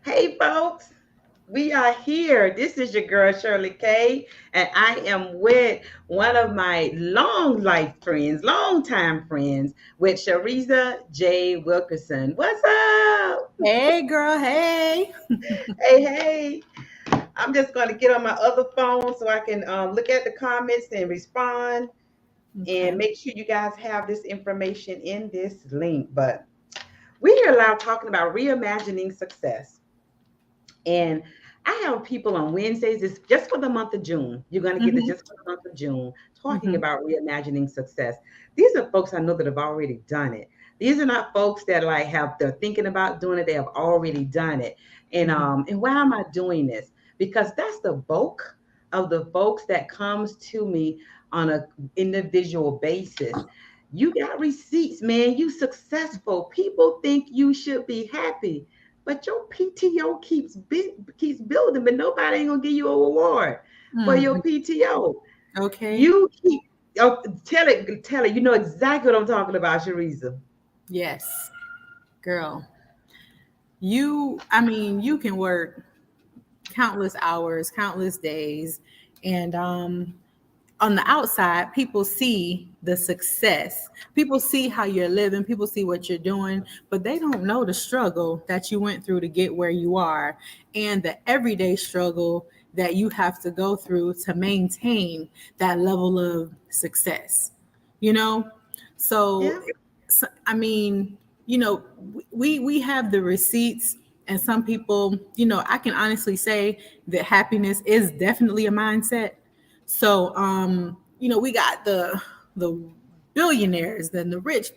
Hey, folks, we are here. This is your girl, Shirley K, and I am with one of my long life friends, long time friends, with Shareza J. Wilkerson. What's up? Hey, girl. Hey. Hey. I'm just going to get on my other phone so I can look at the comments and respond and Okay. make sure you guys have this information in this link. But we hear a lot talking about reimagining success. And I have people on Wednesdays, it's just for the month of June. You're going to get it hmm just for the month of June, talking hmm about reimagining success. These are folks I know that have already done it. These are not folks that they're thinking about doing it, they have already done it. And why am I doing this? Because that's the bulk of the folks that comes to me on a individual basis. You got receipts, man. You successful. People think you should be happy, but your PTO keeps building, but nobody ain't gonna give you a reward for your PTO. Okay. You keep tell it. You know exactly what I'm talking about, Shareza. Yes, girl. You can work countless hours, countless days, and on the outside, people see the success. People see how you're living. People see what you're doing, but they don't know the struggle that you went through to get where you are and the everyday struggle that you have to go through to maintain that level of success. You know? So, Yeah. I mean, we have the receipts and some people, I can honestly say that happiness is definitely a mindset. So, we got the billionaires, then the rich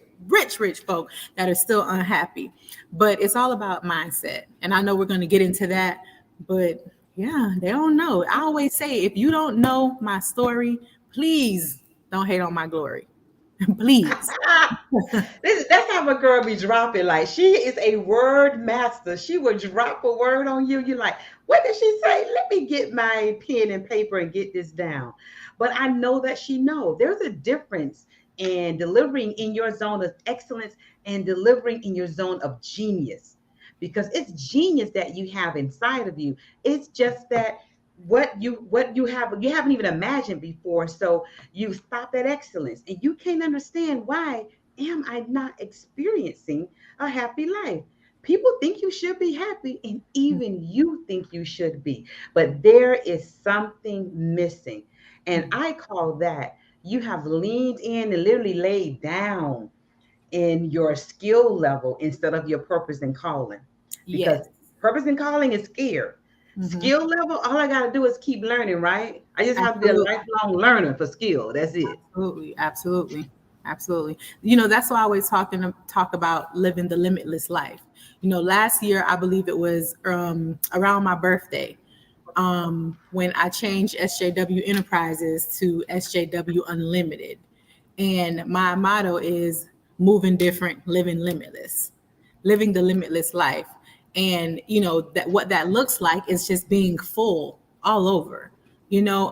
folk that are still unhappy. But it's all about mindset. And I know we're going to get into that, but yeah, they don't know. I always say, if you don't know my story, please don't hate on my glory. Please. That's how my girl be dropping. Like she is a word master. She would drop a word on you. You're like, what did she say? Let me get my pen and paper and get this down. But I know that she know there's a difference in delivering in your zone of excellence and delivering in your zone of genius. Because it's genius that you have inside of you. It's just that what you haven't even imagined before. So you stop at excellence and you can't understand why am I not experiencing a happy life? People think you should be happy, and even you think you should be, but there is something missing. And I call that you have leaned in and literally laid down in your skill level instead of your purpose and calling. Because Yes. purpose and calling is scared. hmm Skill level, all I got to do is keep learning, right? I just have to be a Absolutely. lifelong learner for skill. That's it. Absolutely, absolutely, absolutely. That's why I always talk about living the limitless life. Last year I believe it was around my birthday when I changed SJW Enterprises to SJW Unlimited, and my motto is moving different, living limitless, living the limitless life. And that what that looks like is just being full all over,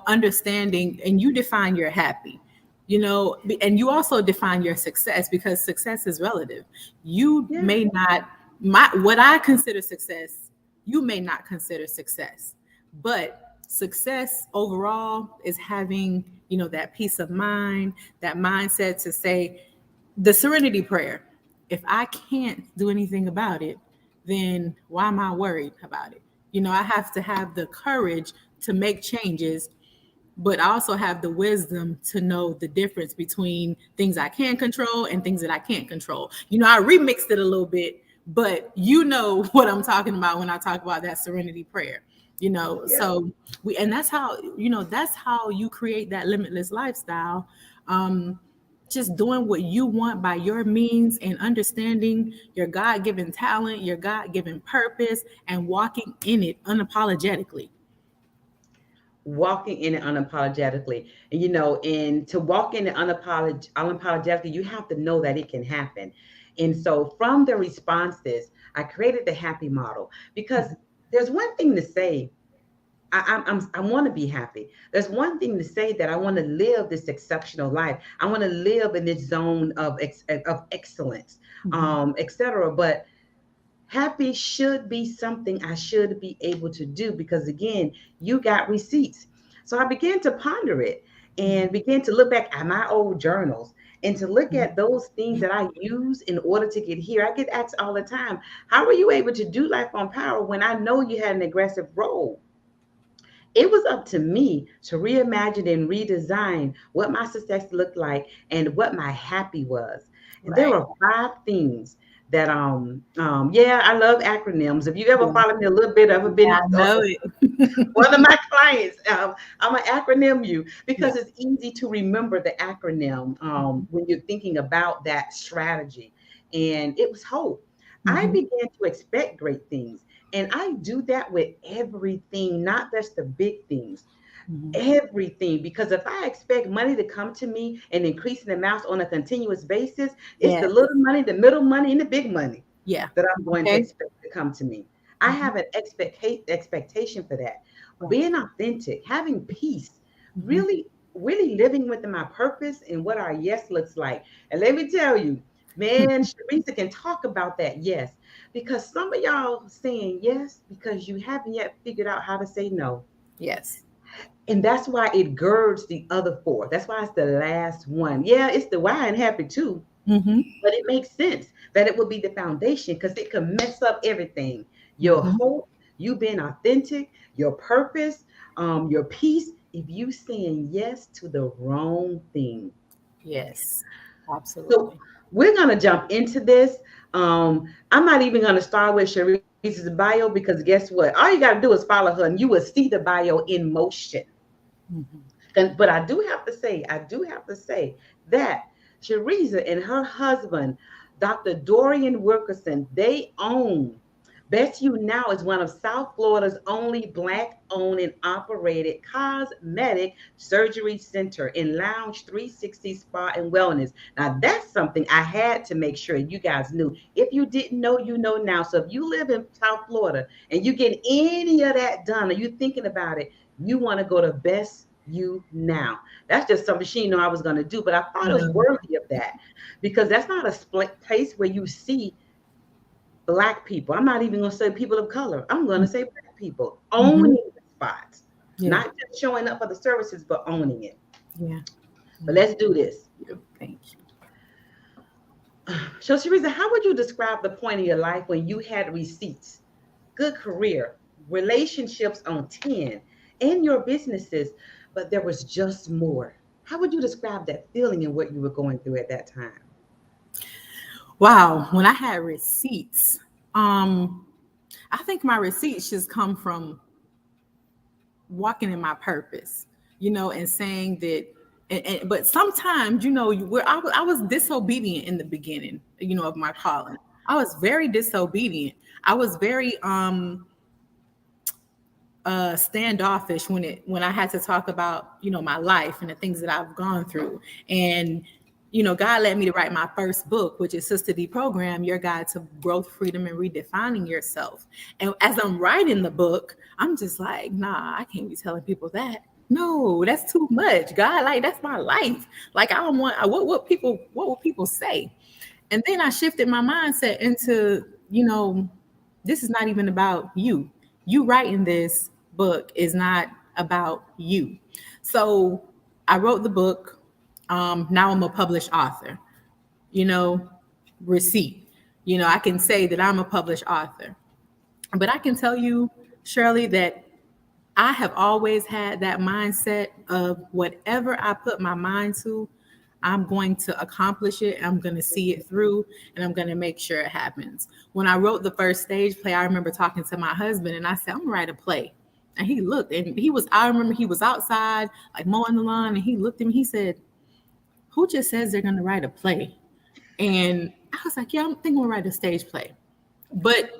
understanding, and you define your happy, and you also define your success, because success is relative. You Yeah. may not, my what I consider success, you may not consider success, but success overall is having, that peace of mind, that mindset to say the serenity prayer. If I can't do anything about it, then why am I worried about it? I have to have the courage to make changes, but I also have the wisdom to know the difference between things I can control and things that I can't control. I remixed it a little bit, but you know what I'm talking about when I talk about that serenity prayer. Yeah. So and that's how you create that limitless lifestyle. Just doing what you want by your means and understanding your God-given talent, your God-given purpose, and walking in it unapologetically. Walking in it unapologetically. And to walk in it unapologetically, you have to know that it can happen. And so from the responses, I created the happy model because there's one thing to say, I want to be happy. There's one thing to say that I want to live this exceptional life. I want to live in this zone of excellence, Mhm. etc. But Happy should be something I should be able to do because, again, you got receipts. So I began to ponder it and began to look back at my old journals and to look at those things that I use in order to get here. I get asked all the time, how were you able to do life on power when I know you had an aggressive role? It was up to me to reimagine and redesign what my success looked like and what my happy was. And there Right. were five things that yeah, I love acronyms. If you ever Yeah, follow me a little bit, I've been I know it. one of my clients. I'm an acronym you Yeah. because it's easy to remember the acronym when you're thinking about that strategy. And it was hope. I Mm-hmm. began to expect great things. And I do that with everything, not just the big things, Hmm. everything. Because if I expect money to come to me and increasing amounts on a continuous basis, it's the Yes. little money, the middle money, and the big money Yeah. that I'm going to Okay. expect to come to me. I Hmm. have an expectation for that. Right. Being authentic, having peace, Hmm. really, really living within my purpose and what our yes looks like. And let me tell you, man, Shareza can talk about that yes, because some of y'all saying yes because you haven't yet figured out how to say no. Yes. And that's why it girds the other four. That's why it's the last one. Yeah, it's the why and happy too, Hmm. but it makes sense that it will be the foundation because it can mess up everything. Your Hmm. hope, you being authentic, your purpose, your peace. If you saying yes to the wrong thing, Yes. so Absolutely. we're gonna jump into this. I'm not even gonna start with Shareeza's bio because guess what? All you gotta do is follow her, and you will see the bio in motion. Hmm. But I do have to say that Shareza and her husband, Dr. Dorian Wilkerson, they own Best You Now is one of South Florida's only Black owned and operated cosmetic surgery center and lounge 360 spa and wellness. Now that's something I had to make sure you guys knew. If you didn't know, you know now. So if you live in South Florida and you get any of that done, or you thinking about it, you want to go to Best You Now. That's just something she didn't know I was going to do, but I thought it was No. worthy of that because that's not a split place where you see Black people. I'm not even going to say people of color. I'm going to say Black people Hmm. owning the spots, Yeah. not just showing up for the services, but owning it. Yeah. But Yeah. let's do this. Thank you. So, Teresa, how would you describe the point of your life when you had receipts, good career, relationships on 10, and your businesses, but there was just more? How would you describe that feeling and what you were going through at that time? Wow. When I had receipts, um, I think my receipts just come from walking in my purpose, and saying that. But sometimes, I was disobedient in the beginning, of my calling. I was very disobedient. I was very standoffish when I had to talk about my life and the things that I've gone through. And God led me to write my first book, which is Sister D Program, Your Guide to Growth, Freedom, and Redefining Yourself. And as I'm writing the book, I'm just like, nah, I can't be telling people that. No, that's too much. God, like that's my life. Like I don't want what will people say? And then I shifted my mindset into, this is not even about you. You writing this book is not about you. So I wrote the book. Now I'm a published author, you know, receipt. I can say that I'm a published author. But I can tell you, Shirley, that I have always had that mindset of whatever I put my mind to, I'm going to accomplish it. I'm going to see it through and I'm going to make sure it happens. When I wrote the first stage play, I remember talking to my husband and I said, I'm going to write a play. And he looked and I remember he was outside, like mowing the lawn, and he looked at me, he said, who just says they're going to write a play? And I was like, yeah, I'm thinking we'll write a stage play. But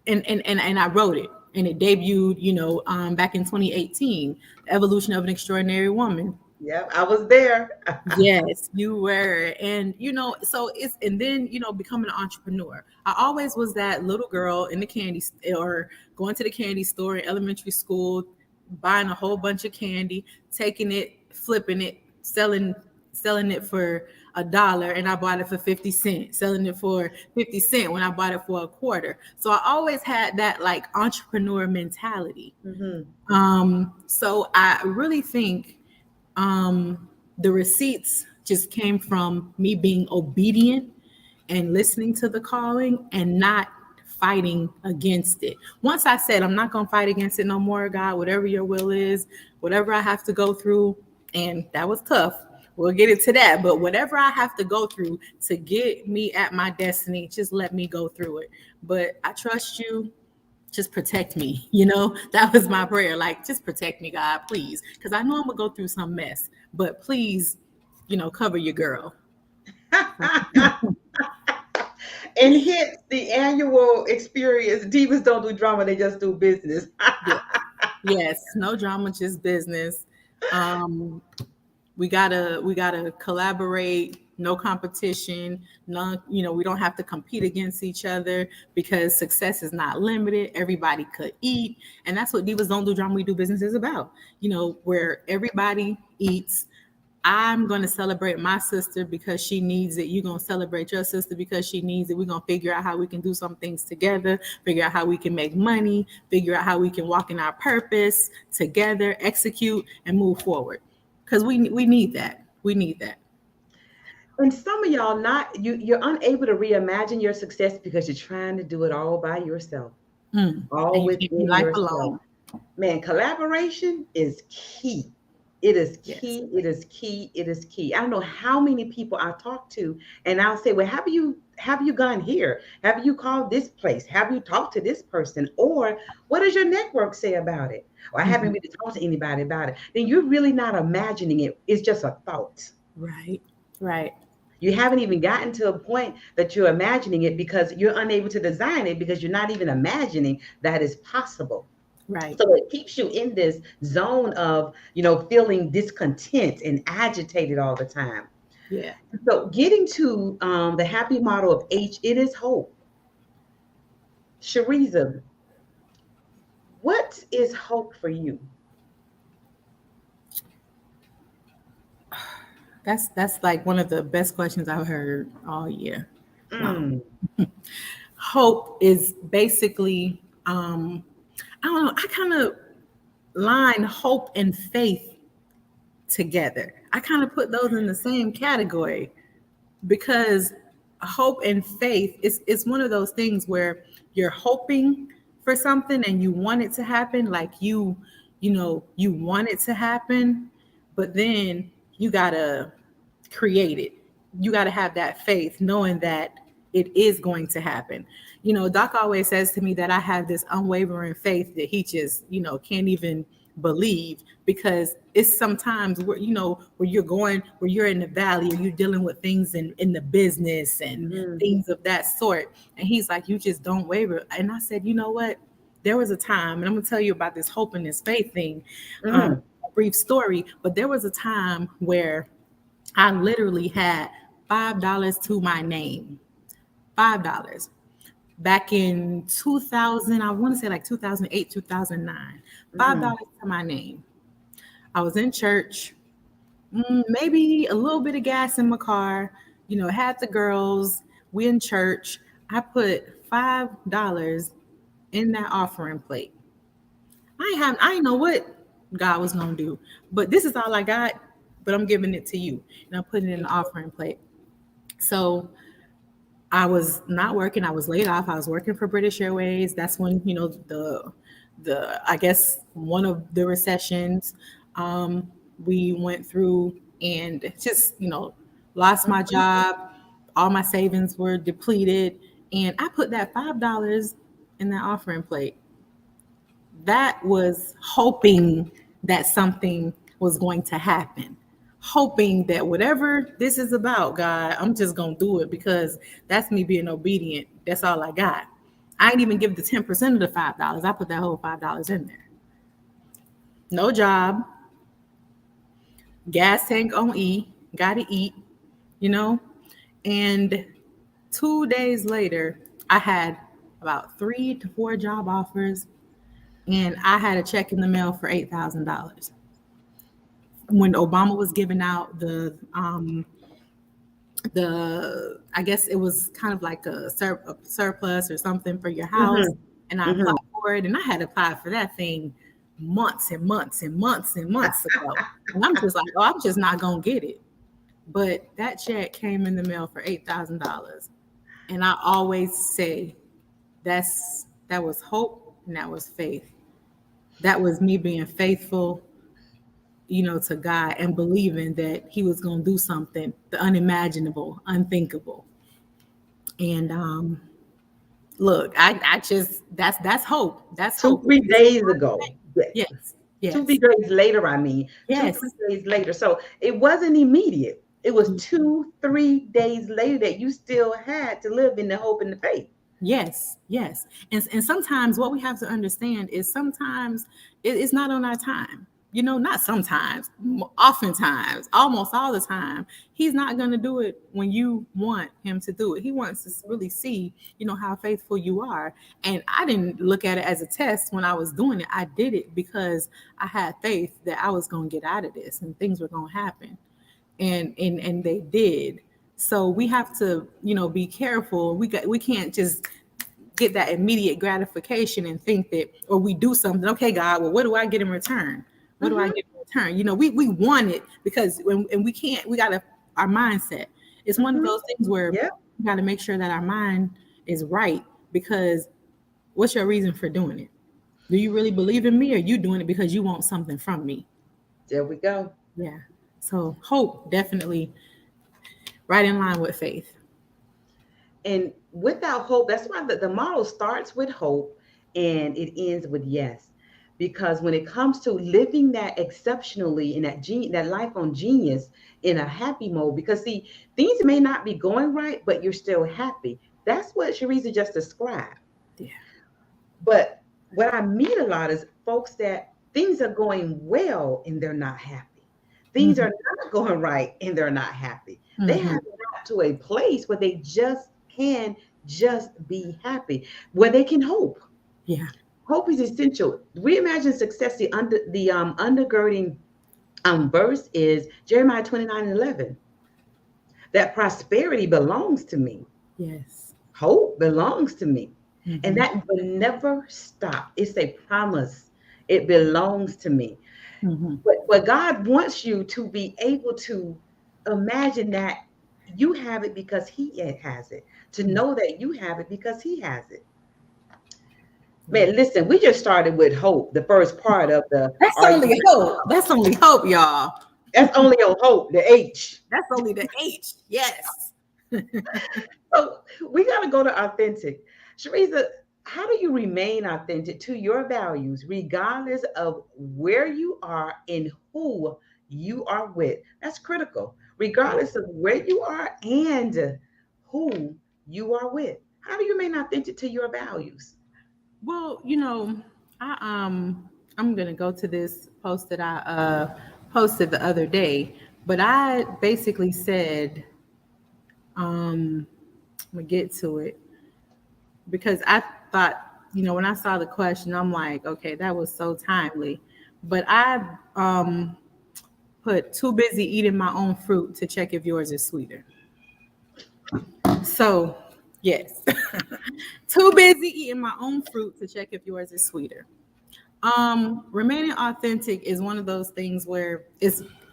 and I wrote it, and it debuted, back in 2018, The Evolution of an Extraordinary Woman. Yep, I was there. Yes, you were. And so it's and then, becoming an entrepreneur. I always was that little girl in the or going to the candy store in elementary school, buying a whole bunch of candy, taking it, flipping it, selling it for a dollar and I bought it for 50 cents, selling it for 50 cents when I bought it for a quarter. So I always had that like entrepreneur mentality. Mm-hmm. So I really think the receipts just came from me being obedient and listening to the calling and not fighting against it. Once I said, I'm not going to fight against it no more, God, whatever your will is, whatever I have to go through, and that was tough. We'll get into that. But whatever I have to go through to get me at my destiny, just let me go through it. But I trust you. Just protect me. That was my prayer. Like, just protect me, God, please. Because I know I'm going to go through some mess, but please, cover your girl. And hence the annual experience. Divas don't do drama; they just do business. Yeah. Yes. No drama, just business. Um, we gotta collaborate, no competition, none, we don't have to compete against each other because success is not limited. Everybody could eat. And that's what Divas Don't Do Drama, We Do Business is about. Where everybody eats. I'm going to celebrate my sister because she needs it. You're going to celebrate your sister because she needs it. We're going to figure out how we can do some things together, figure out how we can make money, figure out how we can walk in our purpose together, execute, and move forward. Because we need that. We need that. And some of y'all not you're unable to reimagine your success because you're trying to do it all by yourself, And all you can't do within life yourself. alone. Man, collaboration is key. It is Yes. key. It is key. It is key. I don't know how many people I talk to, and I'll say, "Well, have you gone here? Have you called this place? Have you talked to this person? Or what does your network say about it? Or I haven't Mhm. really talked to anybody about it." Then you're really not imagining it. It's just a thought. Right. Right. You haven't even gotten to a point that you're imagining it because you're unable to design it because you're not even imagining that is possible. Right. So it keeps you in this zone of, feeling discontent and agitated all the time. Yeah. So getting to the happy model of H, it is hope. Shareza, what is hope for you? That's like one of the best questions I've heard all year long. Mm, Hope is basically I don't know, I kind of line hope and faith together. I kind of put those in the same category because hope and faith is one of those things where you're hoping for something and you want it to happen, like you want it to happen, but then you gotta create it. You gotta have that faith, knowing that it is going to happen. Doc always says to me that I have this unwavering faith that he just, can't even believe, because it's sometimes where you're going, where you're in the valley or you're dealing with things in the business and mhm, things of that sort. And he's like, you just don't waver. And I said, you know what? There was a time, and I'm gonna tell you about this hope and this faith thing, mhm, a brief story, but there was a time where I literally had $5 to my name. $5 back in 2000, I want to say like 2008, 2009. mhm, $5 to my name. I was in church, maybe a little bit of gas in my car, had the girls, we in church. I put $5 in that offering plate. I didn't know what God was gonna do, but this is all I got, but I'm giving it to you. And I'm putting it in the offering plate. So I was not working. I was laid off. I was working for British Airways. That's when the I guess one of the recessions um, we went through, and just lost my mhm. job. All my savings were depleted, and I put that $5 in that offering plate. That was hoping that something was going to happen, hoping that whatever this is about, God, I'm just going to do it because that's me being obedient. That's all I got. I ain't even give the 10% of the $5. I put that whole $5 in there. No job, gas tank on E, gotta eat, you know? And 2 days later, I had about 3 to 4 job offers, and I had a check in the mail for $8,000. When Obama was giving out I guess it was kind of like a surplus or something for your house, Mm-hmm. and I applied Mm-hmm. for it, and I had applied for that thing months and months and months and months ago, and I'm just like, oh, I'm just not gonna get it. But that check came in the mail for $8,000, and I always say that was hope and that was faith. That was me being faithful, to God and believing that He was going to do something, the unimaginable, unthinkable. And look, I just that's hope. That's Two, hope. 3 days ago. Yeah. Yes, Two, three yes, days later, I mean, two, three yes, days later. So it wasn't immediate. It was mm, 2, 3 days later that you still had to live in the hope and the faith. yes, yes. And sometimes what we have to understand is sometimes it's not on our time. Not sometimes, oftentimes, almost all the time, He's not going to do it when you want Him to do it. He wants to really see, how faithful you are. And I didn't look at it as a test when I was doing it. I did it because I had faith that I was going to get out of this and things were going to happen. And they did. So we have to, be careful. We can't just get that immediate gratification and think that, or we do something. Okay, God, well, what do I get in return? What do I Mm-hmm. get in return? We want it because and we can't. We gotta our mindset. It's one of Mm-hmm. those things where Yep. we gotta make sure that our mind is right because what's your reason for doing it? Do you really believe in me, or are you doing it because you want something from me? There we go. Yeah. So hope definitely right in line with faith. And without hope, that's why the model starts with hope and it ends with yes. Because when it comes to living that exceptionally in that life on genius in a happy mode, because see, things may not be going right, but you're still happy. That's what Shareza just described. Yeah. But what I meet a lot is folks that things are going well and they're not happy. Things Hmm. are not going right and they're not happy. They Hmm. haven't got to a place where they just can just be happy, where they can hope. Yeah. Hope is essential. Reimagine success. The undergirding verse is Jeremiah 29:11. That prosperity belongs to me. Yes. Hope belongs to me. And Hmm. that will never stop. It's a promise. It belongs to me. Hmm. But God wants you to be able to imagine that you have it because He has it, to know that you have it because He has it. Yeah. Man, listen, we just started with hope, the first part of the That's Are You? only hope. That's only hope, y'all. That's only on hope, the H. That's only the H. Yes. So we got to go to authentic. Shareza, how do you remain authentic to your values, regardless of where you are and who you are with? That's critical, regardless of where you are and who you are with. How do you remain authentic to your values? Well, I'm gonna go to this post that I posted the other day, but I basically said, I'm gonna get to it because I thought, when I saw the question, I'm like, okay, that was so timely. But I put too busy eating my own fruit to check if yours is sweeter. So, yes, too busy eating my own fruit to check if yours is sweeter. Remaining authentic is one of those things where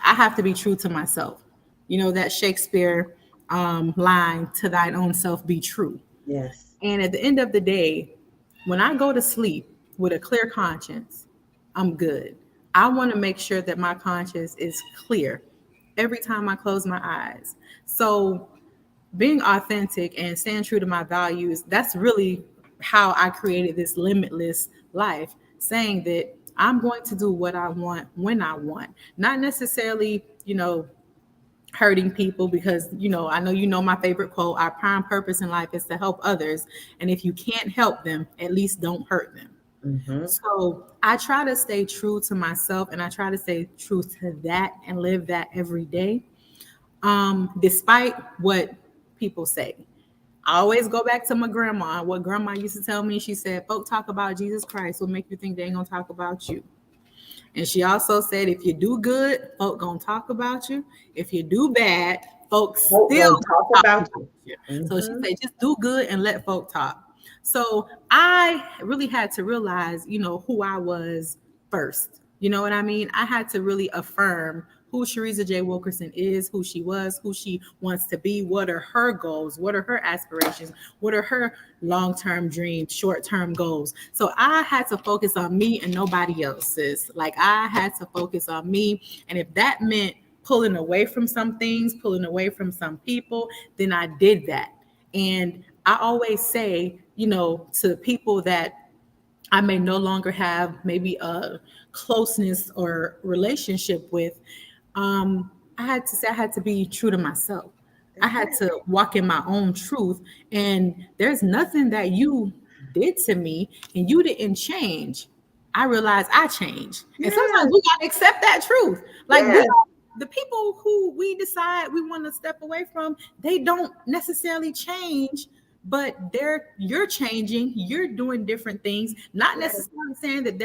I have to be true to myself. That Shakespeare line, "To thine own self be true." Yes. And at the end of the day, when I go to sleep with a clear conscience, I'm good. I want to make sure that my conscience is clear every time I close my eyes. So being authentic and staying true to my values, that's really how I created this limitless life, saying that I'm going to do what I want when I want, not necessarily, hurting people because, I know my favorite quote, our prime purpose in life is to help others. And if you can't help them, at least don't hurt them. Mm-hmm. So I try to stay true to myself and I try to stay true to that and live that every day, despite what people say. I always go back to my grandma. What grandma used to tell me, she said, folk talk about Jesus Christ will make you think they ain't gonna talk about you. And she also said, if you do good, folk gonna talk about you. If you do bad, folks Folk still gonna gonna talk talk about about you. you. So she Hmm. said, just do good and let folk talk. So I really had to realize, who I was first. You know what I mean? I had to really affirm who Shareza J. Wilkerson is, who she was, who she wants to be, what are her goals, what are her aspirations, what are her long term dreams, short term goals. So I had to focus on me and nobody else's. Like I had to focus on me. And if that meant pulling away from some things, pulling away from some people, then I did that. And I always say, to people that I may no longer have maybe a closeness or relationship with, I had to say I had to be true to myself. I That's had it. to walk in my own truth. And there's nothing that you did to me and you didn't change. I realized I changed. And sometimes Yes, we gotta accept that truth. Like we yes, don't the people who we decide we want to step away from, they don't necessarily change, but you're changing, you're doing different things, not yes. necessarily saying that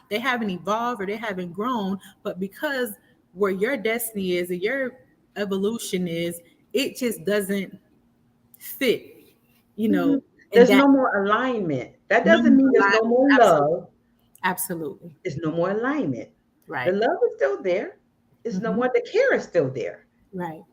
they haven't evolved or they haven't grown, but because where your destiny is and your evolution is, it just doesn't fit, you Hmm. know, in There's that no more alignment. That no doesn't mean there's alignment. no more Absolutely. love. Absolutely. There's no more alignment. The Right. love is still there. It's no Hmm. more. The care is still there. Right.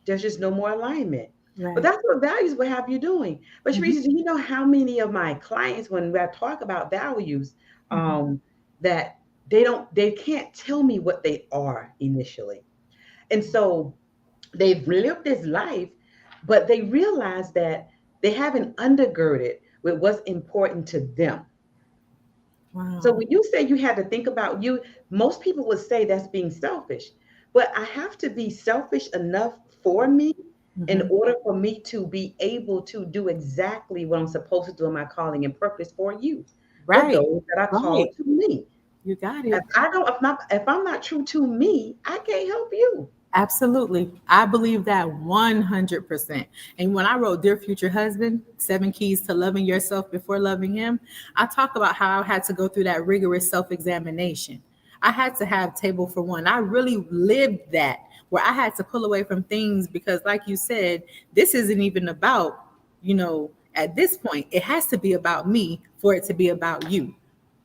There's just no more alignment. But Right. that's what values will have you doing. But Hmm. Sharice, do you know how many of my clients, when I talk about values, Hmm. that they can't tell me what they are initially. And so they've lived this life, but they realize that they haven't undergirded with what's important to them. So Wow. when you say you had to think about you, most people would say that's being selfish. But I have to be selfish enough for me in Hmm. order for me to be able to do exactly what I'm supposed to do in my calling and purpose for you, for Right. those that are Right. called to me. You got If it. I don't, if I'm not true to me, I can't help you. Absolutely. I believe that 100%. And when I wrote Dear Future Husband, 7 Keys to Loving Yourself Before Loving Him, I talk about how I had to go through that rigorous self examination. I had to have table for one. I really lived that where I had to pull away from things because, like you said, this isn't even about, at this point, it has to be about me for it to be about you.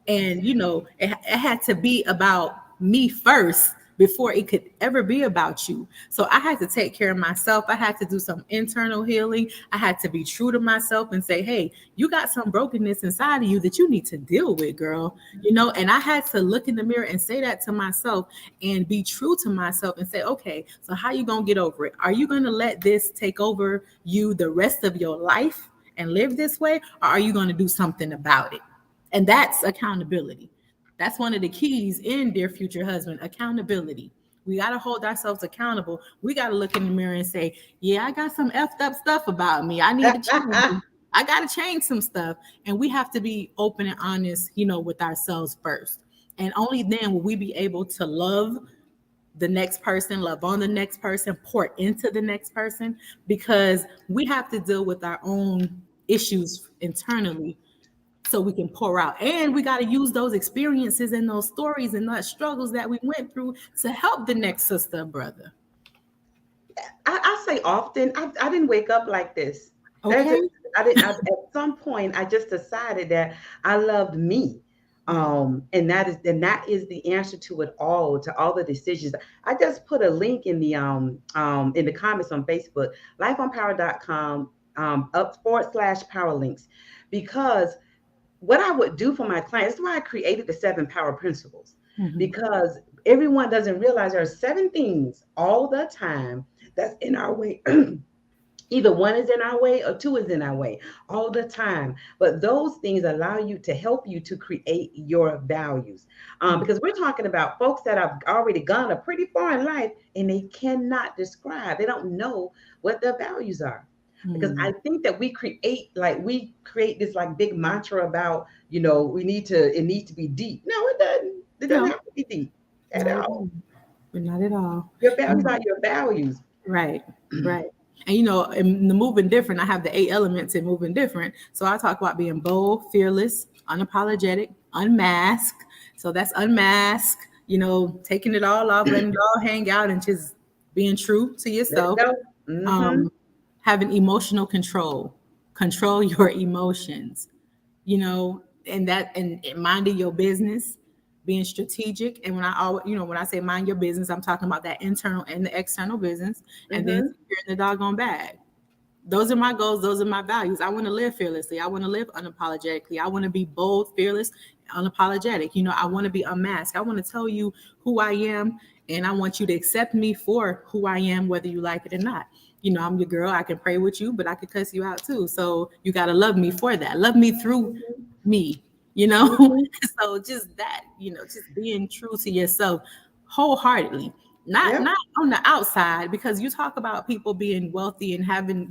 That's And it. it had to be about me first before it could ever be about you. So I had to take care of myself. I had to do some internal healing. I had to be true to myself and say, hey, you got some brokenness inside of you that you need to deal with, girl. And I had to look in the mirror and say that to myself and be true to myself and say, okay, so how you gonna get over it? Are you gonna let this take over you the rest of your life and live this way, or are you gonna do something about it? And that's accountability. That's one of the keys in Dear Future Husband, accountability. We got to hold ourselves accountable. We got to look in the mirror and say, yeah, I got some effed up stuff about me. I need to change. I got to change some stuff. And we have to be open and honest, with ourselves first. And only then will we be able to love the next person, love on the next person, pour into the next person, because we have to deal with our own issues internally so we can pour out. And we got to use those experiences and those stories and those struggles that we went through to help the next sister or brother. I say often, I didn't wake up like this. That Okay. just, I didn't. At some point, I just decided that I loved me, Right. and that is the answer to all the decisions. I just put a link in the comments on Facebook, lifeonpower.com, up / power links, because what I would do for my clients, that's why I created the 7 power principles, Hmm. because everyone doesn't realize there are 7 things all the time that's in our way. Either one is in our way or two is in our way all the time. But those things allow you to help you to create your values. Because we're talking about folks that have already gone a pretty far in life and they cannot describe, they don't know what their values are. Because Hmm. I think that we create this like big mantra about, it needs to be deep. No, it doesn't. It doesn't No, have to be deep at not at all. all. But not at all. Your values And are your values. right, right. And in the moving different, I have the 8 elements in moving different. So I talk about being bold, fearless, unapologetic, unmasked. So that's unmasked, taking it all off, letting it all hang out and just being true to Let it yourself, go. Mm-hmm. um, having emotional control, control your emotions, and and minding your business, being strategic. And when I always, when I say mind your business, I'm talking about that internal and the external business, and then Mm-hmm. securing the doggone bag. Those are my goals. Those are my values. I want to live fearlessly. I want to live unapologetically. I want to be bold, fearless, unapologetic. I want to be unmasked. I want to tell you who I am, and I want you to accept me for who I am, whether you like it or not. I'm your girl. I can pray with you, but I could cuss you out too. So you got to love me for that. Love me through Mm-hmm. me, Mm-hmm. so just that, just being true to yourself wholeheartedly, not Yep. on the outside, because you talk about people being wealthy and having,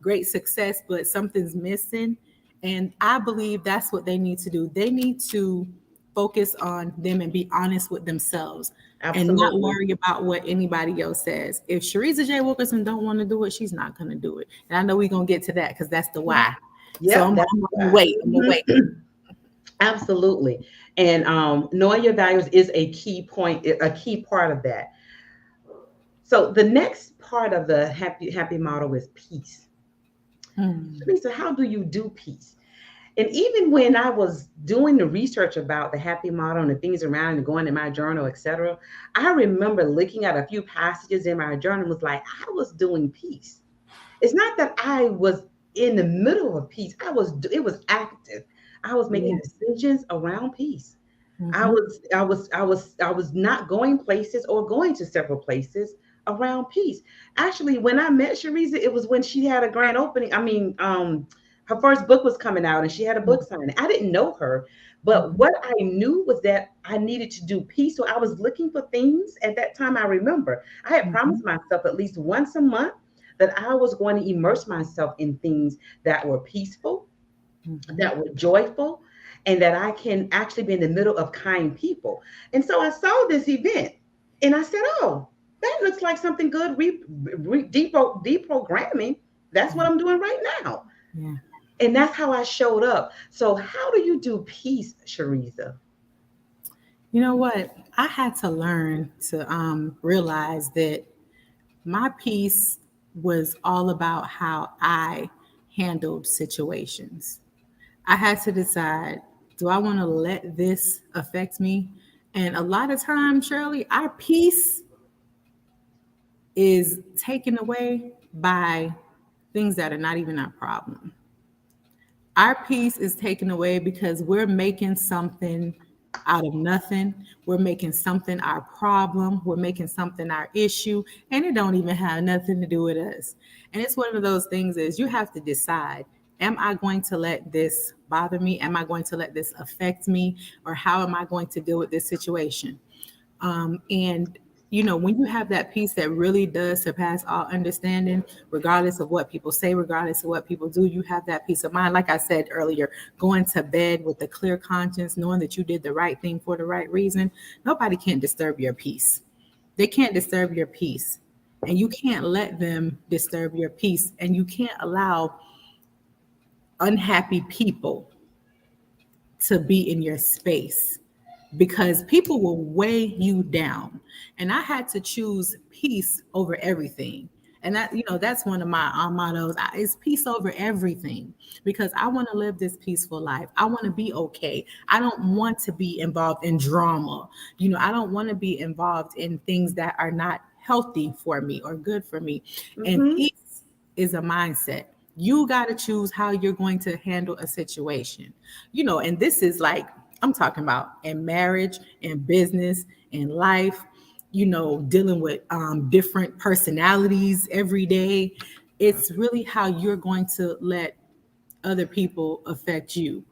great success, but something's missing. And I believe that's what they need to do. They need to focus on them and be honest with themselves and not Absolutely. worry about what anybody else says. If Shareza J. Wilkerson don't want to do it, she's not going to do it. And I know we're going to get to that because that's the why. So Yep. That's I'm gonna why. wait. I'm gonna wait. Absolutely. And knowing your values is a key point, a key part of that. So the next part of the happy model is peace. Hmm. Lisa, how do you do peace? And even when I was doing the research about the happy model and the things around and going in my journal, etc., I remember looking at a few passages in my journal and was like, I was doing peace. It's not that I was in the middle of peace. It was active. I was Yeah. making decisions around peace. Mm-hmm. I was not going places or going to several places around peace. Actually, when I met Shareza, it was when she had a grand opening. I mean, her first book was coming out and she had a book signing. I didn't know her, but Mm-hmm. what I knew was that I needed to do peace. So I was looking for things at that time. I remember I had Mm-hmm. promised myself at least once a month that I was going to immerse myself in things that were peaceful, Mm-hmm. that were joyful, and that I can actually be in the middle of kind people. And so I saw this event and I said, oh, that looks like something good. Deprogramming. That's what Yeah. I'm doing right now. Yeah. And that's how I showed up. So, how do you do peace, Shareza? You know what? I had to learn to realize that my piece was all about how I handled situations. I had to decide, do I want to let this affect me? And a lot of times, Shirley, our peace is taken away by things that are not even our problem. Our peace is taken away because we're making something out of nothing. We're making something our problem. We're making something our issue, and it don't even have nothing to do with us. And it's one of those things is you have to decide, am I going to let this bother me? Am I going to let this affect me? Or how am I going to deal with this situation? And when you have that peace that really does surpass all understanding, regardless of what people say, regardless of what people do, you have that peace of mind. Like I said earlier, going to bed with a clear conscience, knowing that you did the right thing for the right reason. Nobody can disturb your peace. They can't disturb your peace. And you can't let them disturb your peace. And you can't allow unhappy people to be in your space because people will weigh you down. And I had to choose peace over everything. And that's one of my mottos is peace over everything, because I want to live this peaceful life. I want to be okay. I don't want to be involved in drama. I don't want to be involved in things that are not healthy for me or good for me. And Mm-hmm. peace is a mindset. You got to choose how you're going to handle a situation. And this is like, I'm talking about in marriage, in business, in life, dealing with different personalities every day. It's really how you're going to let other people affect you.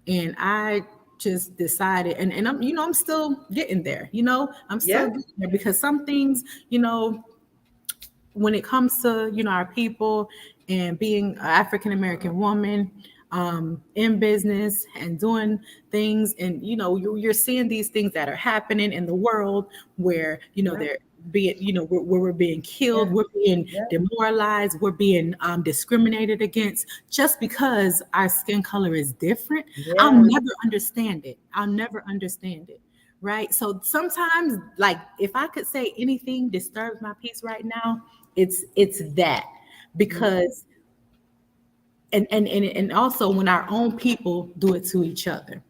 And I just decided, and I'm still getting there, I'm still Yeah. getting there, because some things, when it comes to our people and being an African American woman, in business and doing things, and you're seeing these things that are happening in the world where Yeah. they're being, where we're being Yeah. killed, we're being Yeah. demoralized, we're being discriminated against just because our skin color is different. I'll Yeah. never understand it. I'll never understand it. right? So sometimes, like, if I could say anything disturbs my peace right now, it's that. Mhm. Because and also when our own people do it to each other,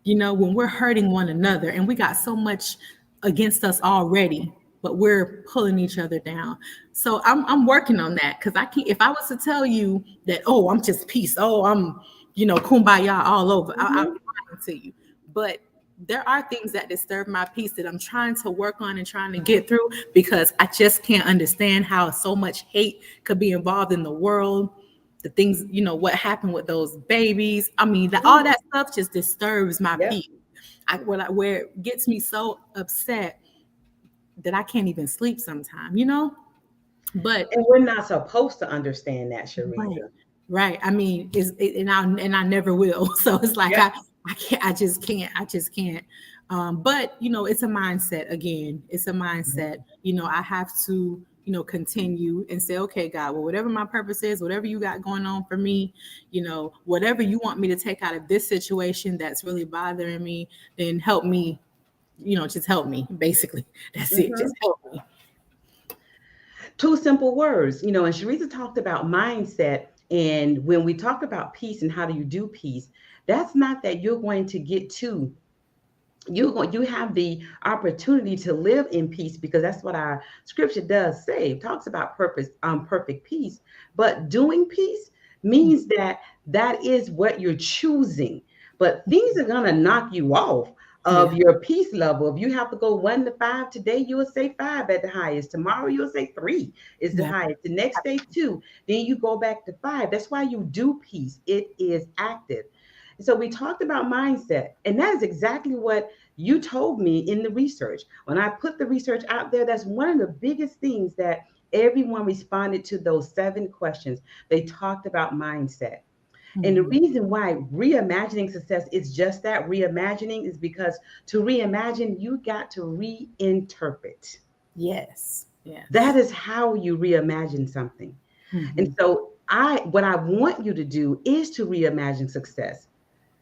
when we're hurting one another and we got so much against us already, but we're pulling each other down. So I'm working on that, because I can't. If I was to tell you that, oh, I'm just peace, oh, I'm kumbaya all over, I'll Mhm. be lying to you. But there are things that disturb my peace that I'm trying to work on and trying to get through, because I just can't understand how so much hate could be involved in the world. The things, what happened with those babies. I mean, all that stuff just disturbs my Yep. peace. Where it gets me so upset that I can't even sleep sometimes. But And we're not supposed to understand that, right, Shareza. right. I mean, and I never will. So it's like Yep. I can't. I just can't. I just can't. But it's a mindset again. It's a mindset. I have to continue and say, okay, God, well, whatever my purpose is, whatever you got going on for me, whatever you want me to take out of this situation that's really bothering me, then help me. Just help me. Basically, that's it. Mhm. Just help me. Two simple words, and Sharita talked about mindset. And when we talk about peace and how do you do peace, that's not that you're going to get to you have the opportunity to live in peace, because that's what our scripture does say. It talks about purpose, perfect peace. But doing peace means that that is what you're choosing. But things are going to knock you off Yeah. of your peace level. If you have to go 1 to 5 today, you will say 5 at the highest. Tomorrow you'll say 3 is the Yeah. highest. The next day 2. Then you go back to 5. That's why you do peace. It is active. So we talked about mindset, and that is exactly what you told me in the research. When I put the research out there, that's one of the biggest things that everyone responded to those 7 questions. They talked about mindset. And the Mhm. reason why reimagining success is just that reimagining is because to reimagine, you got to reinterpret. Yes. That Yes. is how you reimagine something. And Mhm. so what I want you to do is to reimagine success,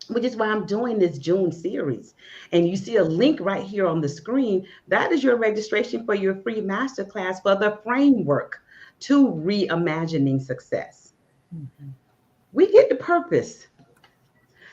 which is why I'm doing this June series. And you see a link right here on the screen. That is your registration for your free masterclass for the framework to reimagining success. Mhm. We get the purpose.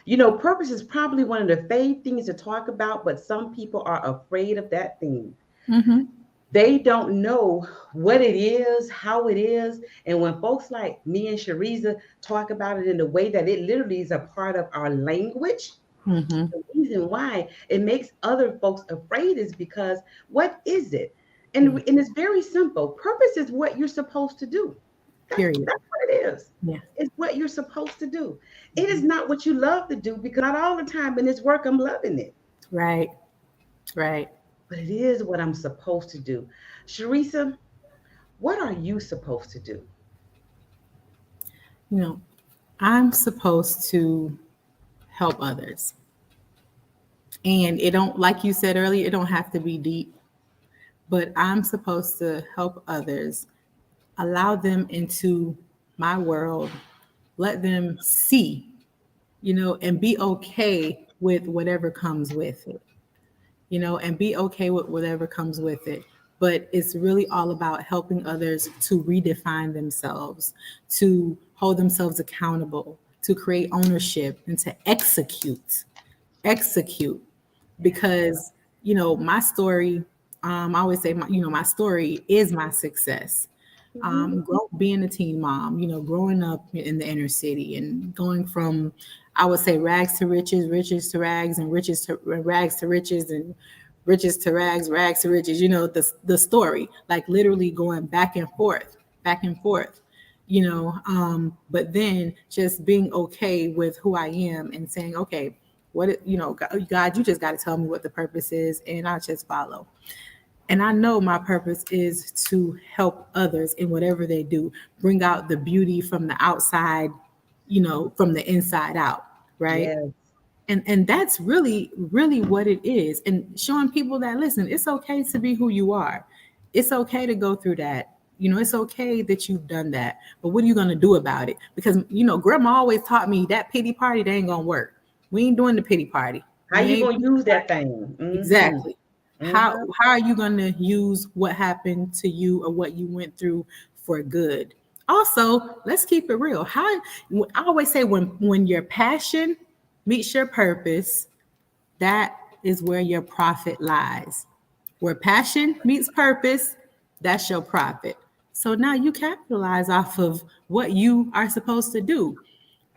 Purpose is probably one of the favorite things to talk about, but some people are afraid of that thing. Mhm. They don't know what it is, how it is. And when folks like me and Shareza talk about it in the way that it literally is a part of our language, Mhm. the reason why it makes other folks afraid is because what is it? And, Yeah. and it's very simple. Purpose is what you're supposed to do. Period. That's what it is. Yeah. It's what you're supposed to do. It is Mhm. not what you love to do, because not all the time in this work I'm loving it, Right. Right. but it is what I'm supposed to do. Sharisa, what are you supposed to do? You know, I'm supposed to help others. And it don't, like you said earlier, it don't have to be deep, but I'm supposed to help others, allow them into my world, let them see, and be okay with whatever comes with it. And be okay with whatever comes with it. But it's really all about helping others to redefine themselves, to hold themselves accountable, to create ownership, and to execute. Execute. Because, my story, I always say, my story is my success. Mhm. Being a teen mom, growing up in the inner city and going from, I would say, rags to riches, riches to rags, and riches to rags to riches, and riches to rags, rags to riches. The story, like literally going back and forth, back and forth. But then just being okay with who I am and saying, okay, God, you just got to tell me what the purpose is, and I'll just follow. And I know my purpose is to help others in whatever they do, bring out the beauty from the outside, from the inside out, right? Yes. And that's really what it is. And showing people that, listen, it's okay to be who you are. It's okay to go through that. It's okay that you've done that. But what are you gonna do about it? Because grandma always taught me that pity party, they ain't gonna work. We ain't doing the pity party. How You you ain't gonna use that thing? Mm-hmm. exactly. Mm-hmm. How are you going to use what happened to you or what you went through for good? Also, let's keep it real. How I always say when your passion meets your purpose, that is where your profit lies. Where passion meets purpose, that's your profit. So now you capitalize off of what you are supposed to do.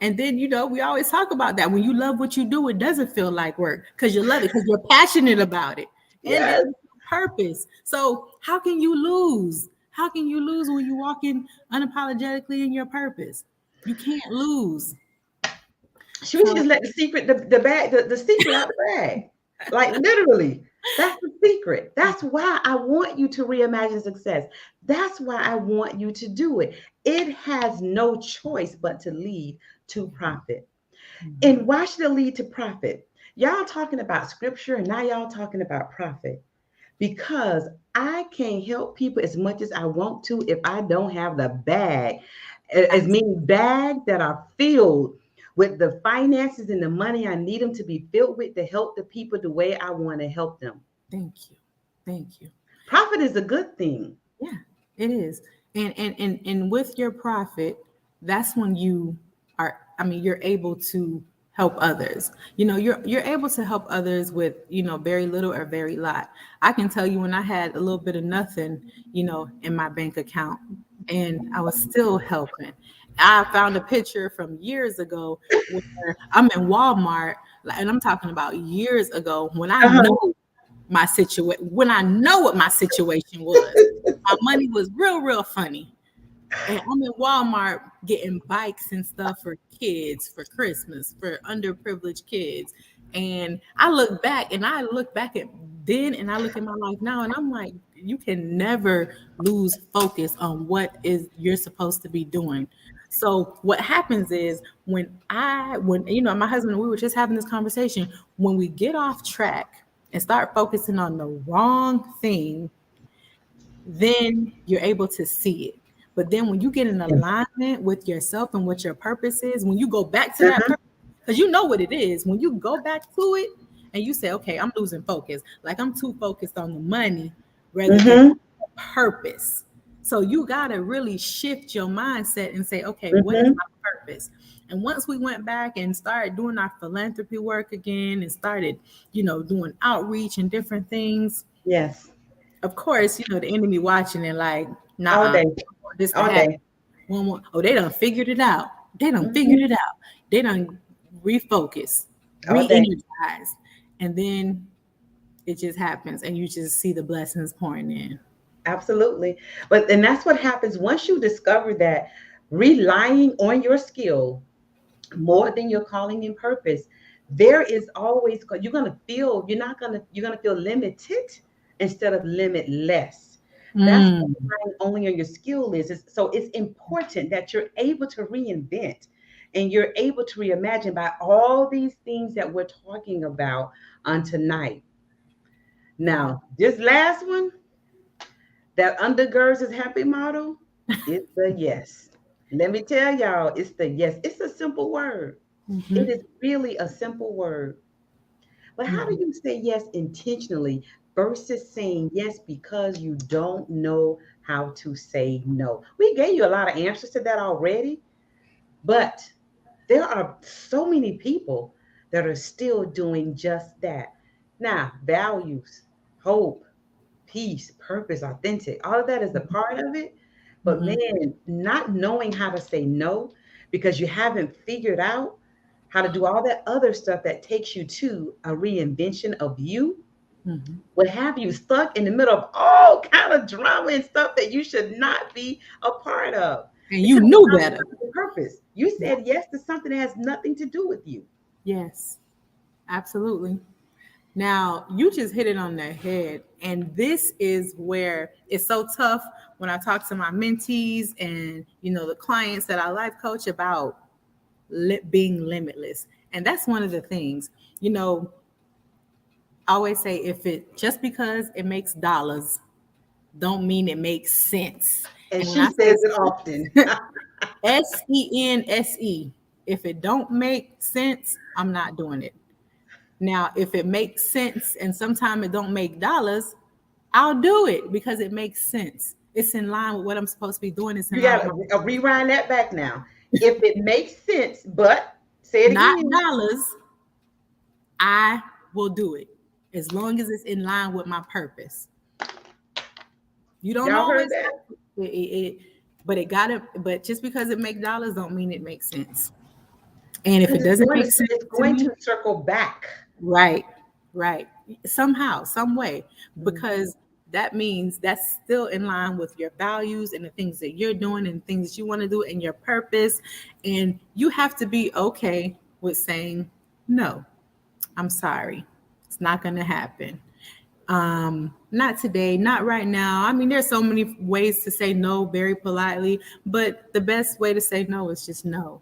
And then, we always talk about that. When you love what you do, it doesn't feel like work because you love it, because you're passionate about it. And then Yes. purpose. So how can you lose? How can you lose when you walk in unapologetically in your purpose? You can't lose. We should So just let the secret, the bag, the secret out the bag. Like literally. That's the secret. That's why I want you to reimagine success. That's why I want you to do it. It has no choice but to lead to profit. And why should it lead to profit? Y'all talking about scripture and now y'all talking about profit. Because I can't help people as much as I want to if I don't have the bag, as many bags that are filled with the finances and the money I need them to be filled with to help the people the way I want to help them. thank you. Thank you. Profit is a good thing. Yeah, it is. And with your profit, that's when you are, I mean, you're able to help others. You're able to help others with, very little or very lot. I can tell you when I had a little bit of nothing, in my bank account and I was still helping. I found a picture from years ago where I'm in Walmart, and I'm talking about years ago when I Uh-huh. know my situation, when I know what my situation was. My money was real, real funny. And I'm in Walmart getting bikes and stuff for kids for Christmas, for underprivileged kids. And I look back at then and I look at my life now and I'm like, you can never lose focus on what is you're supposed to be doing. So what happens is when my husband and we were just having this conversation, when we get off track and start focusing on the wrong thing, then you're able to see it. But then when you get in alignment with yourself and what your purpose is, when you go back to that Uh-huh. purpose, because you know what it is, when you go back to it and you say, okay, I'm losing focus, like I'm too focused on the money rather than Mm-hmm. purpose. So you got to really shift your mindset and say, okay, what is Mm-hmm. my purpose? And once we went back and started doing our philanthropy work again and started, doing outreach and different things, Yes. of course, the enemy watching and like, All nah, day. this to All happen. day. One more. Oh, they done figured it out. They done figured Mm-hmm. it out. They done refocus, All day. re-energize, and then it just happens, and you just see the blessings pouring in. Absolutely. But and that's what happens once you discover that relying on your skill more than your calling and purpose, there is always you're gonna feel limited instead of limitless. That's what Mm, relying only on your skill is. So it's important that you're able to reinvent and you're able to reimagine by all these things that we're talking about on tonight. yeah. Now, this last one that undergirds his happy model, it's the yes. Let me tell y'all, it's the yes. It's a simple word. It Hmm. is really a simple word. But how do Hmm. you say yes intentionally versus saying yes because you don't know how to say no? We gave you a lot of answers to that already, but there are so many people that are still doing just that. Now, values, hope, peace, purpose, authentic, all of that is a part of it. But Hmm. man, not knowing how to say no because you haven't figured out how to do all that other stuff that takes you to a reinvention of you Hmm. would have you stuck in the middle of all kind of drama and stuff that you should not be a part of And you because knew it's better. not your purpose. You Yeah. said yes to something that has nothing to do with you. Yes, absolutely. Now, you just hit it on the head. And this is where it's so tough when I talk to my mentees and, the clients that I life coach about being limitless. And that's one of the things, I always say if it just because it makes dollars don't mean it makes sense. And And when she I say says it often. sense, if it don't make sense, I'm not doing it. Now, if it makes sense and sometimes it don't make dollars, I'll do it because it makes sense. It's in line with what I'm supposed to be doing. It's in You line got with my to rewind that back now. If it makes sense, but say it not again. dollars, I will do it as long as it's in line with my purpose. You don't Y'all heard always that? have to, but it gotta. But just because it makes dollars, don't mean it makes sense. And if Because it doesn't make sense it's to going me, to circle back. right, right, somehow, some way, Mhm. because that means that's still in line with your values and the things that you're doing and things that you want to do and your purpose. And you have to be okay with saying no. I'm sorry. It's not going to happen. Not today, not right now. I mean, there's so many ways to say no very politely, but the best way to say no is just no.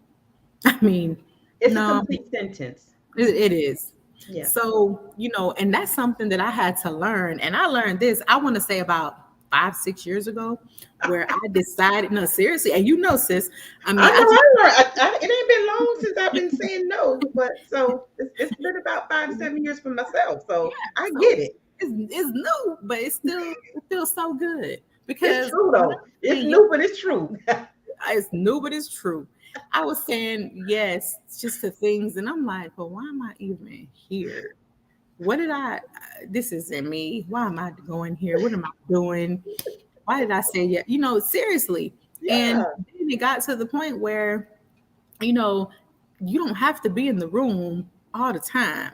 I mean, It's a no, complete sentence. it is. Yes. So, and that's something that I had to learn. And I learned this, I want to say about 5, 6 years ago, where I decided, no, seriously, and sis, I I mean, I know just, I learned. It ain't been long since I've been saying no, but so it's been about 5, 7 years for myself. yeah, So I so get it. it's new, but it feels so good It's because true when I though. was It's saying new, but it's true. it's new, but it's true. I was saying yes just to things, and I'm like, well, why am I even here? What did I? This isn't me. Why am I going here? What am I doing? Why did I say yeah? Seriously. And Yeah. then it got to the point where you know, you don't have to be in the room all the time.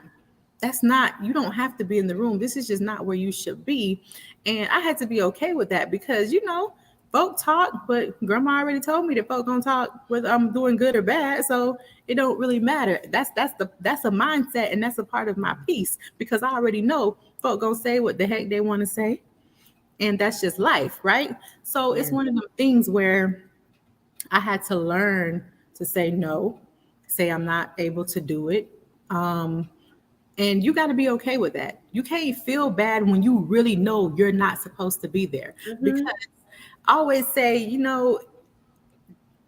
That's not, you don't have to be in the room. This is just not where you should be. And I had to be okay with that because, folk talk, but grandma already told me that folk gonna talk whether I'm doing good or bad. So it don't really matter. That's a mindset and that's a part of my peace because I already know folk gonna say what the heck they want to say. And that's just life, right? So it's Yeah. one of them things where I had to learn to say no, say I'm not able to do it. Um, and you got to be okay with that. You can't feel bad when you really know you're not supposed to be there. Because Hmm. I always say,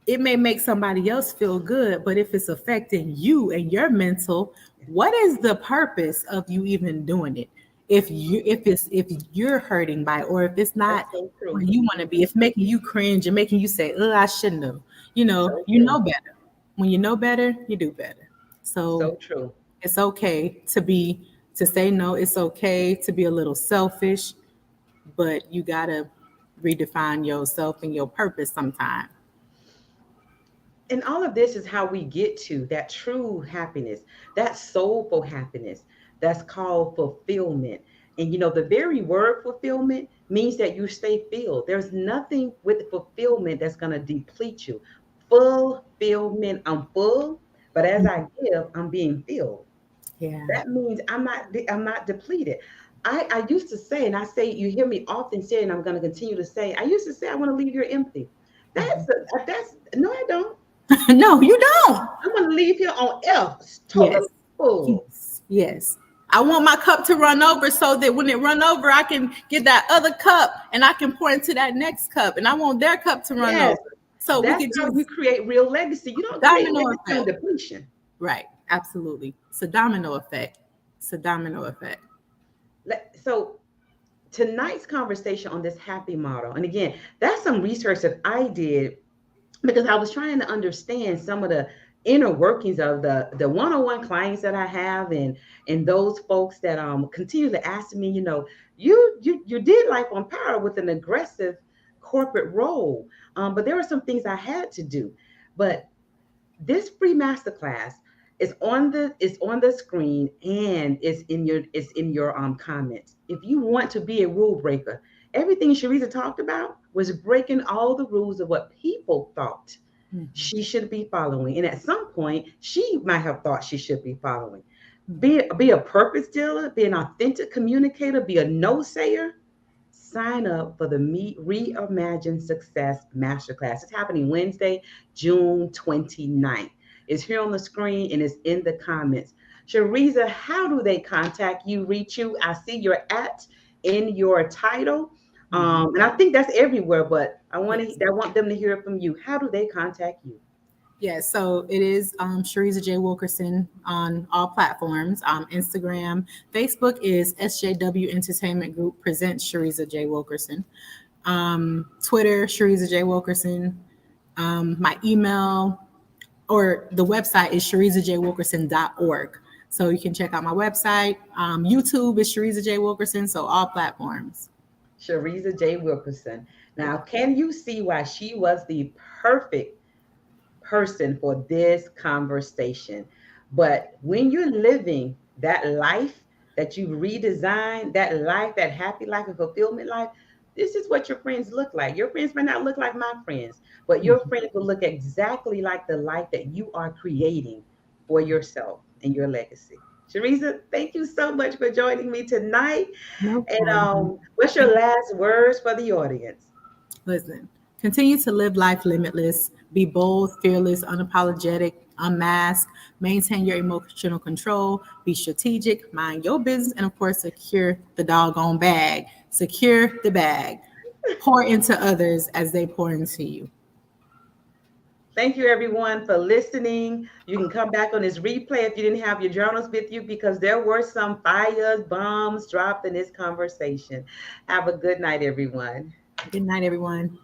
it may make somebody else feel good, but if it's affecting you and your mental, what is the purpose of you even doing it? If you're hurting by it, or if it's not That's so where true. you want to be, if making you cringe and making you say, "Oh, I shouldn't have," So you true. know better. When you know better, you do better. So So true. it's okay to say no. It's okay to be a little selfish, but you gotta redefine yourself and your purpose sometime. And all of this is how we get to that true happiness, that soulful happiness that's called fulfillment. And the very word fulfillment means that you stay filled. There's nothing with fulfillment that's going to deplete you. Fulfillment, I'm full, but as I give, I'm being filled. Yeah. That means I'm not depleted. I used to say, and I say, you hear me often say, and I'm going to continue to say, I used to say, I want to leave here empty. That's no, I don't. No, you don't. I want to leave here on F, Yes. totally full. Yes. Yes. I want my cup to run over so that when it run over, I can get that other cup and I can pour into that next cup. And I want their cup to run Yes, over. So we that's could how you just create real legacy. You don't create domino legacy on effect. depletion. Right. Absolutely. It's a domino effect. It's a domino effect. So tonight's conversation on this happy model, and again, that's some research that I did because I was trying to understand some of the inner workings of the one-on-one clients that I have, and those folks that continue to ask me, you did life on power with an aggressive corporate role, but there were some things I had to do. But this free masterclass is on the screen, and it's in your comments. If you want to be a rule breaker, everything Shareza talked about was breaking all the rules of what people thought Mhm. she should be following, and at some point she might have thought she should be following. Be a purpose dealer, be an authentic communicator, be a no sayer. Sign up for the Reimagine Success Masterclass. It's happening Wednesday, June 29th. It's here on the screen and it's in the comments. Shareza, how do they contact you, reach you? I see your at in your title. Mhm. And I think that's everywhere, but I want Yes. to I want them to hear it from you. How do they contact you? Yes, so it is Shareza J. Wilkerson on all platforms. Instagram, Facebook is SJW Entertainment Group presents Shareza J. Wilkerson. Twitter, Shareza J. Wilkerson. My email or the website is SharezaJWilkerson.org. So you can check out my website. YouTube is Shareza J. Wilkerson, so all platforms. Shareza J. Wilkerson. Now, can you see why she was the perfect person for this conversation? But when you're living that life that you redesigned, that life, that happy life and fulfillment life, this is what your friends look like. Your friends may not look like my friends, but your friends will look exactly like the life that you are creating for yourself and your legacy. Shareza, thank you so much for joining me tonight. No And problem. what's your last words for the audience? Listen, continue to live life limitless, be bold, fearless, unapologetic, unmask, maintain your emotional control, be strategic, mind your business, and of course, secure the doggone bag. Secure the bag. Pour into others as they pour into you. Thank you, everyone, for listening. You can come back on this replay if you didn't have your journals with you because there were some fires, bombs dropped in this conversation. Have a good night, everyone. Good night, everyone.